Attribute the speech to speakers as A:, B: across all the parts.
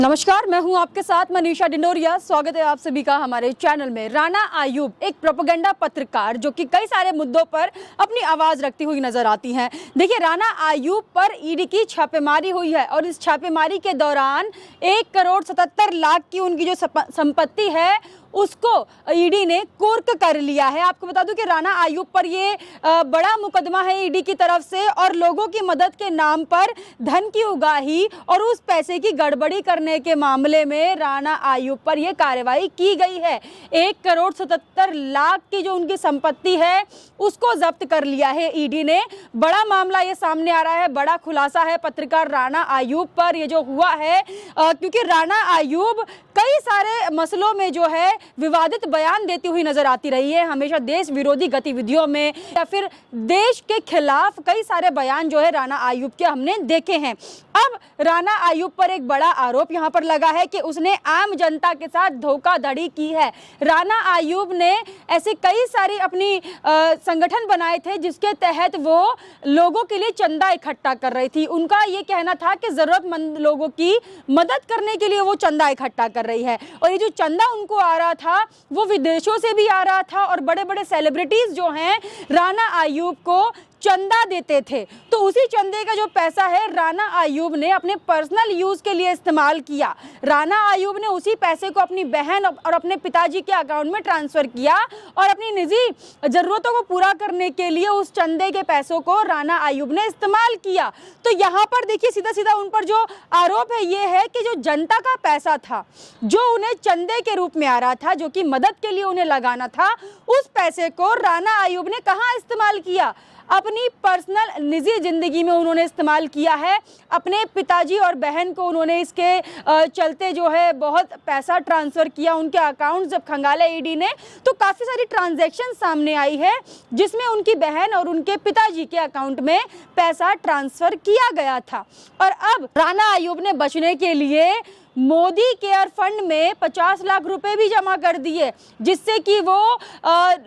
A: नमस्कार, मैं हूं आपके साथ मनीषा डिंडोरिया। स्वागत है आप सभी का हमारे चैनल में। राणा आयुब एक प्रोपेगेंडा पत्रकार जो कि कई सारे मुद्दों पर अपनी आवाज रखती हुई नजर आती हैं। देखिए, राणा आयुब पर ईडी की छापेमारी हुई है और इस छापेमारी के दौरान 1,77,00,000 की उनकी जो संपत्ति है उसको ईडी ने कुर्क कर लिया है। आपको बता दूं कि राणा आयुब पर ये बड़ा मुकदमा है ईडी की तरफ से, और लोगों की मदद के नाम पर धन की उगाही और उस पैसे की गड़बड़ी करने के मामले में राणा आयुब पर यह कार्रवाई की गई है। 1,77,00,000 की जो उनकी संपत्ति है उसको जब्त कर लिया है ईडी ने। बड़ा मामला ये सामने आ रहा है, बड़ा खुलासा है पत्रकार राणा आयुब पर ये जो हुआ है, क्योंकि राणा आयुब कई सारे मसलों में जो है विवादित बयान देती हुई नजर आती रही है। हमेशा देश विरोधी गतिविधियों में या फिर देश के खिलाफ कई सारे बयान जो है राणा आयुब के हमने देखे हैं। अब राणा आयुब पर एक बड़ा आरोप यहां पर लगा है कि उसने आम जनता के साथ धोखाधड़ी की है। राणा आयुब ने ऐसे कई सारी अपनी संगठन बनाए थे जिसके तहत वो लोगों के लिए चंदा इकट्ठा कर रही थी। उनका ये कहना था कि जरूरतमंद लोगों की मदद करने के लिए वो चंदा इकट्ठा कर रही है, और ये जो चंदा उनको आ रहा था वो विदेशों से भी आ रहा था, और बड़े बड़े सेलिब्रिटीज जो हैं राणा आयुब को चंदा देते थे। तो उसी चंदे का जो पैसा है राणा आयुब ने अपने पर्सनल यूज के लिए इस्तेमाल किया। राणा आयुब ने उसी पैसे को अपनी बहन और अपने पिताजी के अकाउंट में ट्रांसफर किया, और अपनी निजी जरूरतों को पूरा करने के लिए उस चंदे के पैसों को राणा आयुब ने इस्तेमाल किया। तो यहाँ पर देखिए, सीधा सीधा उन पर जो आरोप है ये है कि जो जनता का पैसा था, जो उन्हें चंदे के रूप में आ रहा था, जो कि मदद के लिए उन्हें लगाना था, उस पैसे को राणा आयुब ने कहाँ इस्तेमाल किया? अपनी पर्सनल निजी जिंदगी में उन्होंने इस्तेमाल किया है। अपने पिताजी और बहन को उन्होंने इसके चलते जो है बहुत पैसा ट्रांसफर किया। उनके अकाउंट जब खंगाले ईडी ने तो काफ़ी सारी ट्रांजैक्शन सामने आई है जिसमें उनकी बहन और उनके पिताजी के अकाउंट में पैसा ट्रांसफर किया गया था। और अब राणा आयुब ने बचने के लिए मोदी केयर फंड में 50 लाख रुपए भी जमा कर दिए, जिससे कि वो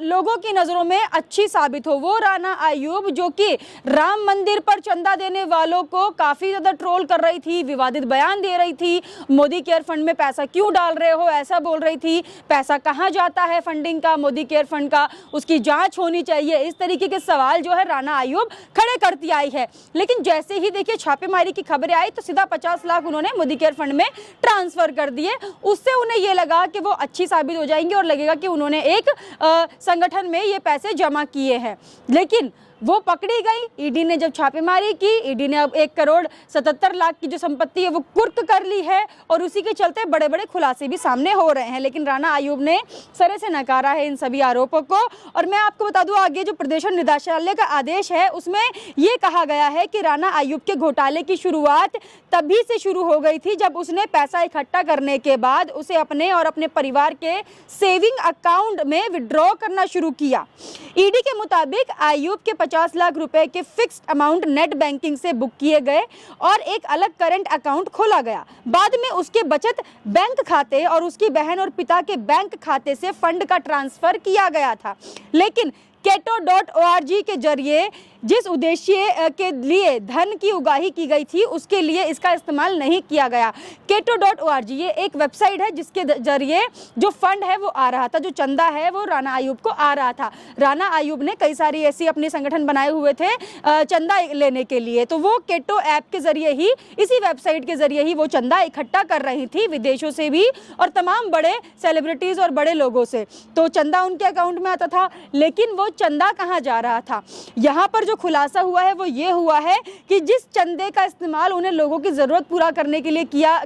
A: लोगों की नज़रों में अच्छी साबित हो। वो राणा आयुब जो कि राम मंदिर पर चंदा देने वालों को काफ़ी ज़्यादा ट्रोल कर रही थी, विवादित बयान दे रही थी, मोदी केयर फंड में पैसा क्यों डाल रहे हो ऐसा बोल रही थी, पैसा कहाँ जाता है फंडिंग का, मोदी केयर फंड का, उसकी जाँच होनी चाहिए, इस तरीके के सवाल जो है राणा आयुब खड़े करती आई है। लेकिन जैसे ही देखिए छापेमारी की खबरें आई तो सीधा 50 लाख उन्होंने मोदी केयर फंड में ट्रांसफर कर दिए। उससे उन्हें ये लगा कि वो अच्छी साबित हो जाएंगे और लगेगा कि उन्होंने एक संगठन में ये पैसे जमा किए हैं। लेकिन वो पकड़ी गई। ईडी ने जब छापेमारी की, ईडी ने अब 1,77,00,000 की जो संपत्ति है वो कुर्क कर ली है, और उसी के चलते बड़े बड़े खुलासे भी सामने हो रहे हैं। लेकिन राणा आयुब ने सरे से नकारा है इन सभी आरोपों को। और मैं आपको बता दूं, आगे जो प्रदेशन निदेशालय का आदेश है उसमें ये कहा गया है कि राणा आयुब के घोटाले की शुरुआत तभी से शुरू हो गई थी जब उसने पैसा इकट्ठा करने के बाद उसे अपने और अपने परिवार के सेविंग अकाउंट में विड्रॉ करना शुरू किया। ईडी के मुताबिक आयुब के 50 लाख रुपए के फिक्स्ड अमाउंट नेट बैंकिंग से बुक किए गए और एक अलग करंट अकाउंट खोला गया। बाद में उसके बचत बैंक खाते और उसकी बहन और पिता के बैंक खाते से फंड का ट्रांसफर किया गया था। लेकिन keto.org के जरिए जिस उद्देश्य के लिए धन की उगाही की गई थी उसके लिए इसका इस्तेमाल नहीं किया गया। keto.org ये एक वेबसाइट है जिसके जरिए जो फंड है वो आ रहा था, जो चंदा है वो राणा आयुब को आ रहा था। राणा आयुब ने कई सारी ऐसी अपने संगठन बनाए हुए थे चंदा लेने के लिए, तो वो केटो ऐप के जरिए ही, इसी वेबसाइट के जरिए ही वो चंदा इकट्ठा कर रही थी, विदेशों से भी और तमाम बड़े सेलिब्रिटीज और बड़े लोगों से। तो चंदा उनके अकाउंट में आता था, लेकिन वो चंदा कहाँ जा रहा था? यहाँ पर जो खुलासा हुआ है वो ये हुआ है कि जिस चंदे का इस्तेमाल उन्हें लोगों की जरूरत पूरा करने के लिए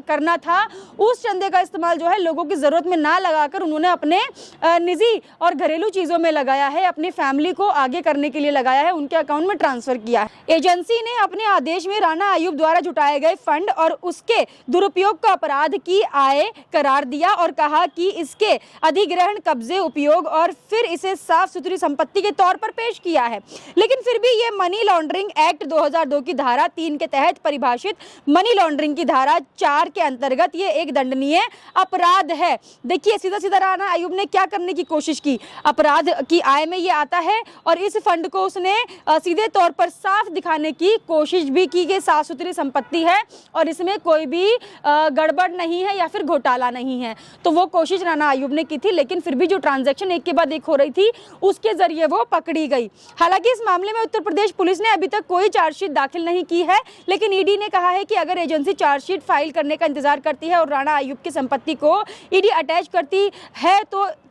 A: करना था, उस चंदे का इस्तेमाल जो है लोगों की जरूरत में ना लगाकर उन्होंने अपने निजी और घरेलू चीजों में लगाया है, अपनी फैमिली को आगे करने के लिए लगाया है, उनके अकाउंट में ट्रांसफर किया है। एजेंसी ने अपने आदेश में राणा आयुब द्वारा जुटाए गए फंड और उसके दुरुपयोग को अपराध की आय करार दिया और कहा कि इसके अधिग्रहण, कब्जे, उपयोग और फिर इसे साफ सुथरी संपत्ति संपत्ति के तौर पर पेश किया है। लेकिन फिर भी ये मनी लॉन्ड्रिंग एक्ट 2002 की धारा 3 के तहत परिभाषित मनी लॉन्ड्रिंग की धारा 4 के अंतर्गत ये एक दंडनीय अपराध है। देखिए सीधा सीधा राणा आयूब ने क्या करने की कोशिश की, अपराध की आय में ये आता है और इस फंड को उसने सीधे तौर पर साफ दिखाने की कोशिश भी की कि साफ सुथरी संपत्ति है और इसमें कोई भी गड़बड़ नहीं है या फिर घोटाला नहीं है। तो वो कोशिश राणा आयूब ने की थी, लेकिन फिर भी जो ट्रांजैक्शन एक के बाद एक हो रही थी उसके जरिए वो पकड़ी गई। हालांकि इस मामले में उत्तर प्रदेश पुलिस ने अभी तक कोई चार्जशीट दाखिल नहीं की है, लेकिन ईडी ने कहा है कि अगर एजेंसी चार्जशीट फाइल करने का इंतजार करती है और राणा आयूब की संपत्ति को ईडी अटैच करती है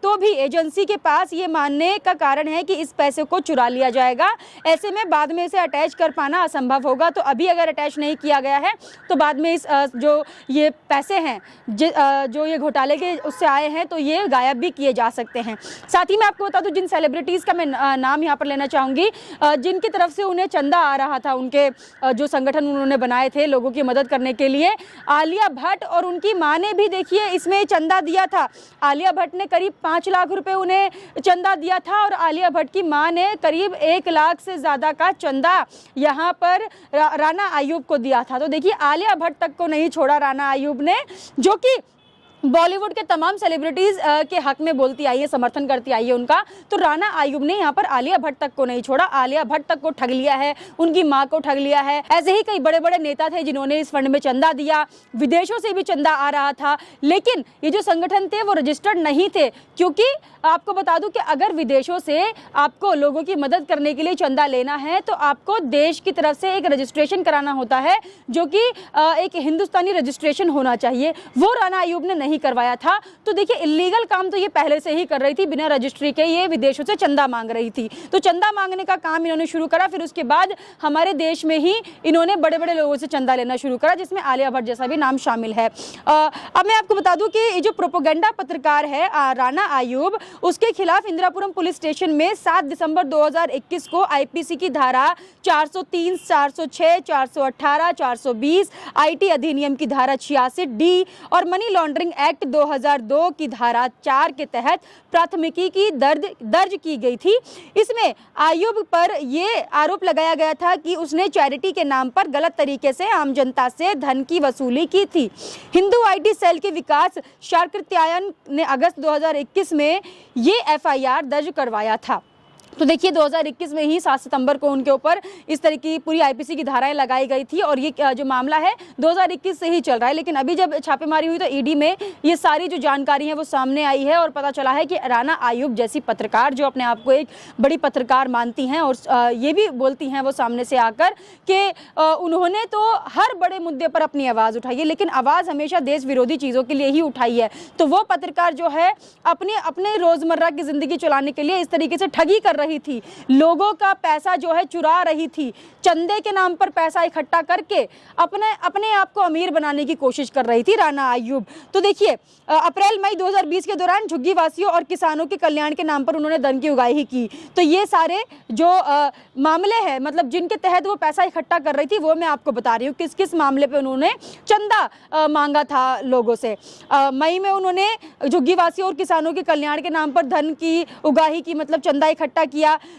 A: तो भी एजेंसी के पास ये मानने का कारण है कि इस पैसे को चुरा लिया जाएगा। ऐसे में बाद में इसे अटैच कर पाना असंभव होगा। तो अभी अगर अटैच नहीं किया गया है तो बाद में इस जो ये पैसे हैं जो ये घोटाले के उससे आए हैं तो ये गायब भी किए जा सकते हैं। साथ ही मैं आपको बता दूं जिन सेलिब्रिटीज़ का मैं नाम यहाँ पर लेना चाहूँगी जिनकी तरफ से उन्हें चंदा आ रहा था, उनके जो संगठन उन्होंने बनाए थे लोगों की मदद करने के लिए, आलिया भट्ट और उनकी माँ ने भी देखिए इसमें चंदा दिया था। आलिया भट्ट ने करीब 5 लाख रुपए उन्हें चंदा दिया था और आलिया भट्ट की मां ने करीब 1 लाख से ज्यादा का चंदा यहां पर राणा आयूब को दिया था। तो देखिए आलिया भट्ट तक को नहीं छोड़ा राणा आयूब ने, जो कि बॉलीवुड के तमाम सेलिब्रिटीज के हक में बोलती आई है, समर्थन करती आई है उनका। तो राणा आयूब ने यहाँ पर आलिया भट्ट तक को नहीं छोड़ा, आलिया भट्ट तक को ठग लिया है, उनकी माँ को ठग लिया है। ऐसे ही कई बड़े बड़े नेता थे जिन्होंने इस फंड में चंदा दिया, विदेशों से भी चंदा आ रहा था, लेकिन ये जो संगठन थे वो रजिस्टर्ड नहीं थे। क्योंकि आपको बता दूं कि अगर विदेशों से आपको लोगों की मदद करने के लिए चंदा लेना है तो आपको देश की तरफ से एक रजिस्ट्रेशन कराना होता है, जो कि एक हिंदुस्तानी रजिस्ट्रेशन होना चाहिए। वो राणा आयूब ने नहीं करवाया था। तो देखिए इलीगल काम तो ये पहले से ही कर रही थी, बिना रजिस्ट्री के ये विदेशों से चंदा मांग रही थी। तो चंदा मांगने का काम इन्होंने शुरू करा, फिर उसके बाद हमारे देश में ही इन्होंने बड़े बड़े लोगों से चंदा लेना शुरू करा, जिसमें आलिया भट्ट जैसा भी नाम शामिल है। अब मैं आपको बता दूं कि ये जो प्रोपेगेंडा पत्रकार है राणा आयूब, उसके खिलाफ इंदिरापुरम पुलिस स्टेशन में 7 दिसंबर 2021 को आईपीसी की धारा 403, 406, 418, 420, आईटी अधिनियम की धारा 86 डी और मनी लॉन्ड्रिंग एक्ट 2002 की धारा 4 के तहत प्राथमिकी की दर्ज की गई थी। इसमें आयूब पर ये आरोप लगाया गया था कि उसने चैरिटी के नाम पर गलत तरीके से आम जनता से धन की वसूली की थी। हिंदू आईटी सेल के विकास शाकृत्यायन ने अगस्त 2021 में ये एफआईआर दर्ज करवाया था। तो देखिए 2021 में ही 7 सितंबर को उनके ऊपर इस तरह की पूरी आईपीसी की धाराएं लगाई गई थी और ये जो मामला है 2021 से ही चल रहा है। लेकिन अभी जब छापेमारी हुई तो ईडी में ये सारी जो जानकारी है वो सामने आई है और पता चला है कि राणा आयूब जैसी पत्रकार, जो अपने आप को एक बड़ी पत्रकार मानती हैं और ये भी बोलती हैं वो सामने से आकर कि उन्होंने तो हर बड़े मुद्दे पर अपनी आवाज़ उठाई है, लेकिन आवाज़ हमेशा देश विरोधी चीज़ों के लिए ही उठाई है। तो वो पत्रकार जो है अपने रोज़मर्रा की ज़िंदगी चलाने के लिए इस तरीके से ठगी कर रही थी, लोगों का पैसा जो है चुरा रही थी, चंदे के नाम पर पैसा इकट्ठा करके अपने आप को अमीर बनाने की कोशिश कर रही थी राणा आयूब। तो देखिए अप्रैल मई 2020 के दौरान झुग्गी वासियों और किसानों के कल्याण के नाम पर उन्होंने धन की उगाही की। तो ये सारे जो मामले हैं, मतलब जिनके तहत वो पैसा इकट्ठा कर रही थी, वो मैं आपको बता रही हूँ किस किस मामले पे उन्होंने चंदा मांगा था लोगों से। मई में उन्होंने झुग्गी वासियों और किसानों के कल्याण के नाम पर धन की उगाही की, मतलब चंदा इकट्ठा किया।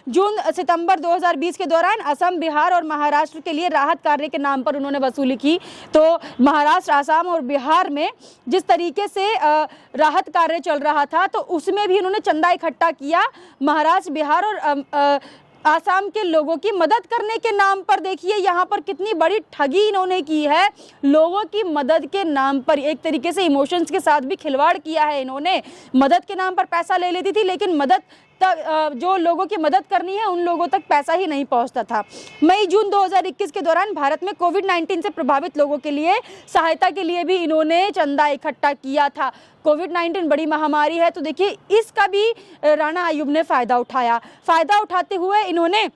A: जून सितंबर 2020 के दौरान असम, बिहार और महाराष्ट्र के लिए राहत कार्य के नाम पर उन्होंने वसूली की। तो महाराष्ट्र, असम और बिहार में जिस तरीके से राहत कार्य चल रहा था तो उसमें भी उन्होंने चंदा इकट्ठा किया। महाराष्ट्र, बिहार और आसाम के लोगों की मदद करने के नाम पर देखिए यहाँ पर कितनी बड़ी ठगी इन्होंने की है। लोगों की मदद के नाम पर एक तरीके से इमोशंस के साथ भी खिलवाड़ किया है इन्होंने। मदद के नाम पर पैसा ले लेती थी, लेकिन मदद तक जो लोगों की मदद करनी है उन लोगों तक पैसा ही नहीं पहुंचता था। मई जून 2021 के दौरान भारत में कोविड-19 से प्रभावित लोगों के लिए सहायता के लिए भी इन्होंने चंदा इकट्ठा किया था। कोविड-19 बड़ी महामारी है, तो देखिए इसका भी राणा आयूब ने फ़ायदा उठाया। फ़ायदा उठाते हुए इन्होंने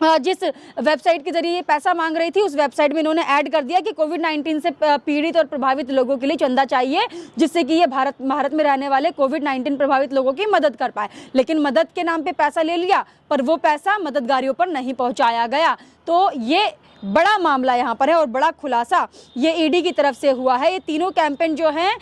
A: जिस वेबसाइट के जरिए ये पैसा मांग रही थी, उस वेबसाइट में इन्होंने ऐड कर दिया कि कोविड-19 से पीड़ित और प्रभावित लोगों के लिए चंदा चाहिए, जिससे कि ये भारत में रहने वाले कोविड-19 प्रभावित लोगों की मदद कर पाए। लेकिन मदद के नाम पे पैसा ले लिया, पर वो पैसा मददगारियों पर नहीं पहुंचाया गया। तो ये बड़ा मामला यहाँ पर है और बड़ा खुलासा ये ईडी की तरफ से हुआ है। ये तीनों कैंपेन जो हैं,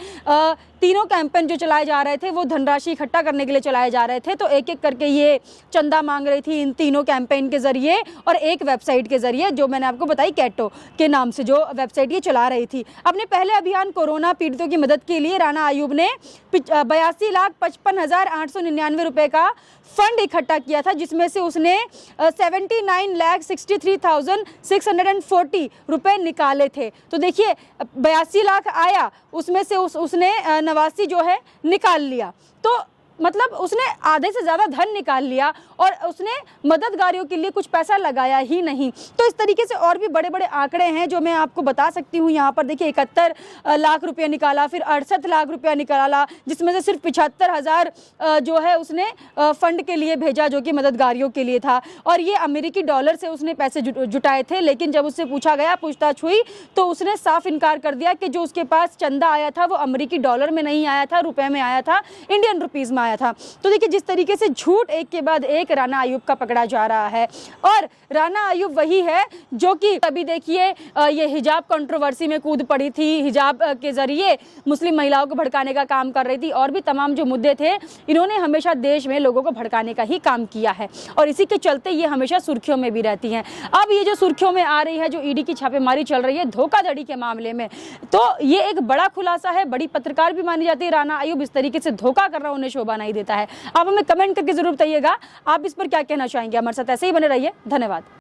A: तीनों कैंपेन जो चलाए जा रहे थे वो धनराशि इकट्ठा करने के लिए चलाए जा रहे थे। तो एक एक करके ये चंदा मांग रही थी इन तीनों कैंपेन के जरिए और एक वेबसाइट के जरिए, जो मैंने आपको बताई कैटो के नाम से जो वेबसाइट ये चला रही थी। अपने पहले अभियान कोरोना पीड़ितों की मदद के लिए राणा आयूब ने 82,55,899 रुपए का फंड इकट्ठा किया था, जिसमें से उसने 79,63,640 रुपए निकाले थे। तो देखिए 82 लाख आया, उसमें से उसने 89 जो है निकाल लिया। तो मतलब उसने आधे से ज़्यादा धन निकाल लिया और उसने मददगारियों के लिए कुछ पैसा लगाया ही नहीं। तो इस तरीके से और भी बड़े बड़े आंकड़े हैं जो मैं आपको बता सकती हूँ। यहाँ पर देखिए 71 लाख रुपया निकाला, फिर 68 लाख रुपया निकाला, जिसमें से सिर्फ 75,000 जो है उसने फंड के लिए भेजा, जो कि मददगारियों के लिए था। और ये अमेरिकी डॉलर से उसने पैसे जुटाए थे। लेकिन जब उससे पूछा गया, पूछताछ हुई, तो उसने साफ इनकार कर दिया कि जो उसके पास चंदा आया था वो अमेरिकी डॉलर में नहीं आया था, रुपए में आया था, इंडियन रुपीज़ में आया था। तो देखिए जिस तरीके से झूठ एक के बाद एक राणा आयूब का पकड़ा जा रहा है। और राणा आयूब वही है जो कि अभी देखिए ये हिजाब कंट्रोवर्सी में कूद पड़ी थी, हिजाब के जरिए मुस्लिम महिलाओं को भड़काने का काम कर रही थी, और भी तमाम जो मुद्दे थे, इन्होंने हमेशा देश में लोगों को भड़काने का ही काम किया है और इसी के चलते ये हमेशा सुर्खियों में भी रहती हैं। अब ये जो सुर्खियों में आ रही है, जो ईडी की छापेमारी चल रही है धोखाधड़ी के मामले में, तो ये एक बड़ा खुलासा है। बड़ी पत्रकार भी मानी जाती है राणा आयूब, इस तरीके से धोखा कर रहा, उन्हें शोभा नहीं देता है। आप हमें कमेंट करके जरूर बताइएगा आप इस पर क्या कहना चाहेंगे। हमारे साथ ऐसे ही बने रहिए। धन्यवाद।